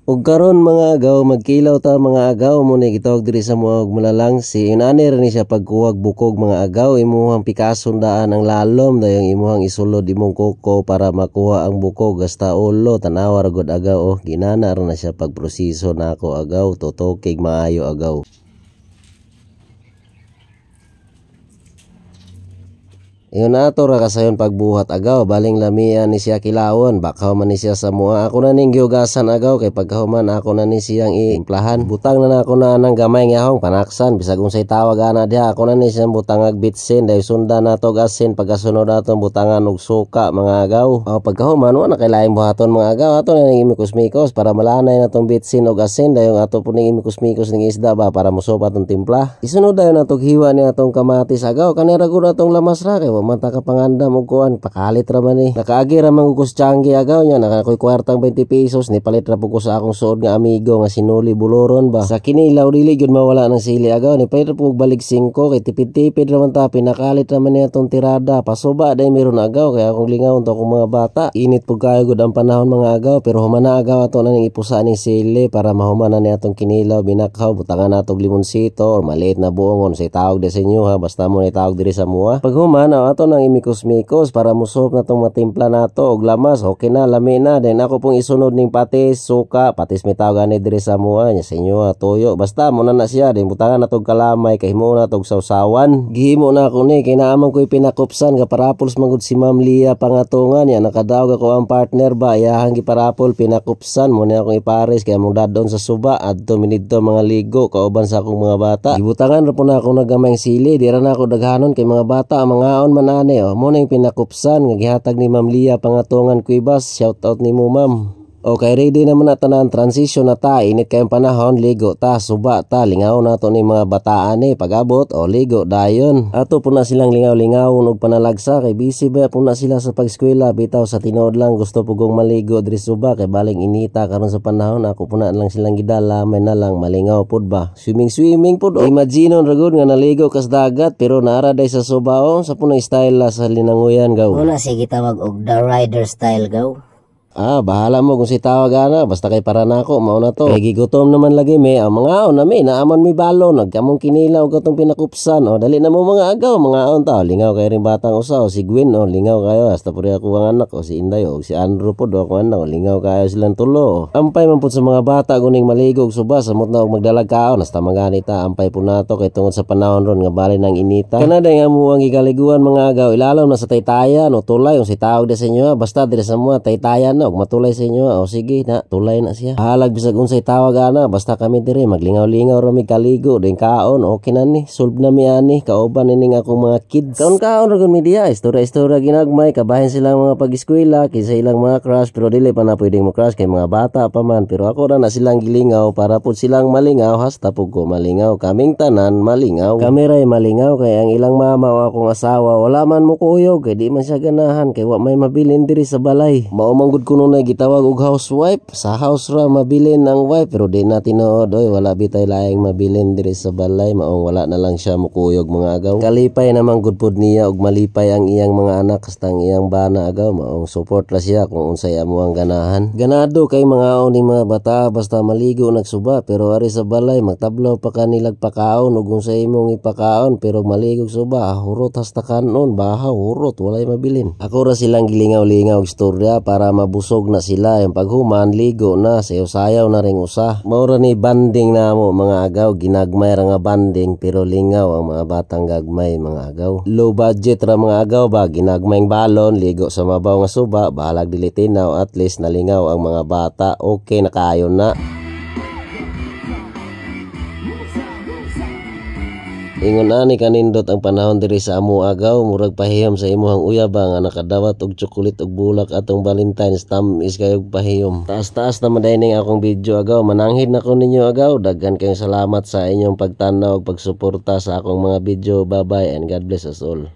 Ug karon mga agaw, magkilaw ta mga agaw mo ni gitawag diri sa mga malalang si inani ra ni siya pagkuwag bukog mga agaw imuhang pikason daan ang lalom dayong imuhang isulod imong kuko para makuha ang bukog hasta ulo tanawa ra gud agaw ginana ra na siya pagproseso nako agaw totokig maayo agaw. Iyon ato ra kasayon pagbuhat agaw baling lamian ni siya kilawon bakaw man ni siya sa mua ako na ning giugasan agaw kay pagkahuman ako na ni siyang iimplahan butang na nako na nang gamay nga hong panaksan bisag unsay tawag ana diha ako na ni siyang butangag bitsin dahil sundan nato gasin pagkasunod naton butangan og suka mga agaw pagkahuman wa na kay laing buhaton mga agaw ato na ning imikos-mikos para malanay natong bitsin og asin dayon ato po ning imikos-mikos ning isda ba para mosopa atong timpla isunod dayon natong hiwa ni atong kamatis agaw kanira gud atong lamas ra kay mata ka pangandam og kuan pakalit ra man ni nakaagi ra man ugos tianggi agaw nya nakakoy kwartang 20 pesos ni palit ra pug ko sa akong suod nga amigo nga sinuli buloron ba sa kinilaw dili gyud mawala ng sili agaw ni palit ra pug balik 5 kay tipid-tipid ra man ta pinakalit ra man ni atong tirada pasuba day meron agaw kay akong lingaw to akong mga bata init pug kayo gud ang panahon mga agaw pero humana agaw ato na ning ipusa ning sili para mahumana ni atong kinilaw binakhaw butangan natog limonsito or maliit na buongon say tawag de sa inyo ha basta mo ni tawag diri sa mua pag humana ato nang imikos-mikos para musop na tong matimpla nato og lamas okay na lami na then ako pong isunod ning patis suka patis may tawag ani diri sa mua nya sa inyo toyo basta mo na siya then butangan natog kalamay kay himo na tog sawsawan gihimo na ako ni kay naaman ko'y pinakupsan ka parapols magud si Ma'am Lia pangatungan nya nakadaog ako ang partner ba iyahang giparapol pinakupsan mo ni akong ipares kay among dadon sa suba adto minidto mga ligo kauban sa akong mga bata gibutangan ra po na ako nagamay sili di ra na ako daghanon kay mga bata mangaon man ani mo na yung pinakupsan nga gihatag ni Ma'am Lia pangatungan kuibas shout out nimo ma'am. Okay, ready naman na tanan transition na ta init kayong panahon ligo ta suba ta lingaw na to ni mga bataan pagabot o ligo dayon ato po na silang lingaw-lingaw og panalagsa kay busy ba po na sila sa pag-eskwela bitaw sa tinuod lang gusto pugong maligo diri suba kay baling inita karon sa panahon ako po na lang silang gidala may na lang malingaw pud ba swimming pud imagine ra gud nga naligo kas dagat pero naara day sa suba sa punay style la sa linanguyan gaw una sige tawag og the rider style gaw. Bahala mo kung si tawag ana basta kay para nako mao na to. Kay gigutom naman lagi me ang mga nami naaman mi balo nagkamong kinilaw katong pinakupsan dali na mo mga agaw mga ta lingaw kay ring batang usa si Gwen lingaw kayo hasta puri ako ang anak si Inday si Andrew pod ako anak lingaw kayo silang tulo. Ampay man pud sa mga bata kuning maligog suba samot na og magdalag kaon hasta manganita ampay pud nato kay tungod sa panahon ron nga bali nang inita. Kanada nga mo ang gigaliguan mga agaw ilalom na sa taytayan o tulay kung si tawag de sa inyo basta dire sa mo taytayan og matulay sa inyo sige na tulay na siya halag bisag unsay tawag ana basta kami dire maglingaw-lingaw ra mi kaligo den kaon okay na ni solve na mi ani kauban ning akong mga kids kaon ra gud mi diya istorya ginagmay kabahin silang mga pag-eskwela kinsa ilang mga crush pero dili pa na pwedeng mo crush kay mga bata pa man pero ako ra na silang gilingaw para pud silang malingaw hasta pud ko malingaw kaming tanan malingaw kami ray malingaw kay ang ilang mama o akong asawa wala man mo kuyog kay di man siya ganahan kay wa may mabilin diri sa balay mao man gud kuno na gitawag og housewife sa house ra mabilin ang wife pero di na tinuod wala bitay laing mabilin diri sa balay maong wala na lang siya mukuyog mga agaw kalipay naman gud pud niya og malipay ang iyang mga anak hasta ang iyang bana agaw maong support ra siya kung unsay amo ang ganahan ganado kay mga ni mga bata basta maligo nagsuba pero ari sa balay magtablaw pa kanilag pakaon ug unsay imong ipakaon pero maligo suba hurot hasta kanon bahaw hurot walay mabilin ako ra silang gilingaw-lingaw og istorya para mabusog na sila yung paghuman ligo na sayaw-sayaw na ring usa maura ni banding na mo mga agaw ginagmay ra nga banding pero lingaw ang mga batang gagmay mga agaw low budget ra mga agaw ba ginagmayng balon ligo sa mabaw nga suba bahalag dili tinaw at least nalingaw ang mga bata okay na kayo na. Ingon ani kanindot ang panahon diri sa amo agaw murag pahiyom sa imuhang uyab nga nakadawat og tsokolit og bulak atong Valentine's tamis kayog pahiyom. Taas-taas naman dining akong video agaw mananghid na ko ninyo agaw daghan kayong salamat sa inyong pagtanaw ug pagsuporta sa akong mga video bye bye and God bless us all.